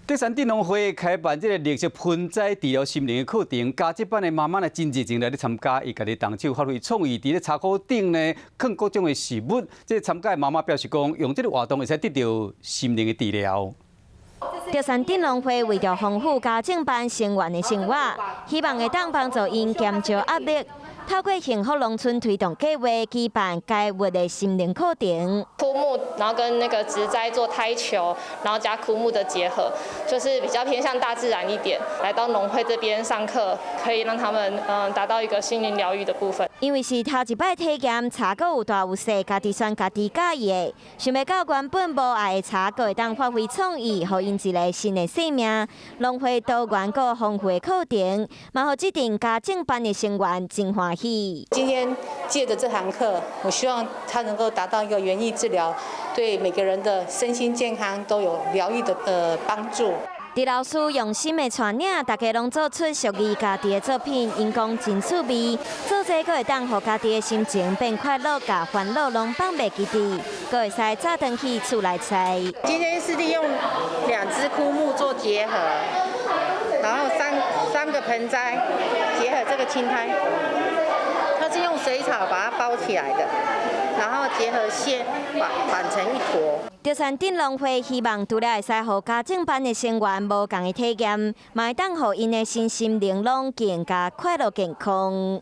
第三镇农会开办这个绿色盆栽治疗心灵的课程，加这班的妈妈呢真热情来参加，伊家己动手发挥创意，伫咧茶壶顶呢放各种的食物。这参加的妈妈表示讲，用这个活动会使得到心灵的治疗。第三镇农会为着丰富家政班成员的生活，希望会当帮助因减少压力。 透过幸福农村推动计划举办该物的心灵课程，枯木，然后跟那个植栽做胎球，然后加枯木的结合，就是比较偏向大自然一点。来到农会这边上课，可以让他们达到一个心灵疗愈的部分。因为是头一摆体验茶果有大有小，家己选家己喜意的，想要到原本无爱的茶果会当发挥创意，互因一个新的生命。农会多元个丰富的课程，嘛互指定家政班的成员真欢喜。 今天借着这堂课，我希望它能够达到一个园艺治疗，对每个人的身心健康都有疗愈的帮助。伫老师用心的带领，大家拢做出属于家己的作品，因讲真趣味。做这个会当，互家己的心情变快乐，甲烦恼拢放袂记伫，阁会使早回去厝内采。今天是利用2只枯木做结合，然后三个盆栽结合这个青苔。 它是用水草把它包起来的，然后结合线绑成一坨。第三镇农会希望除了会使互家政班的成员无共的体验，嘛会当互因的身心灵拢更加快乐健康。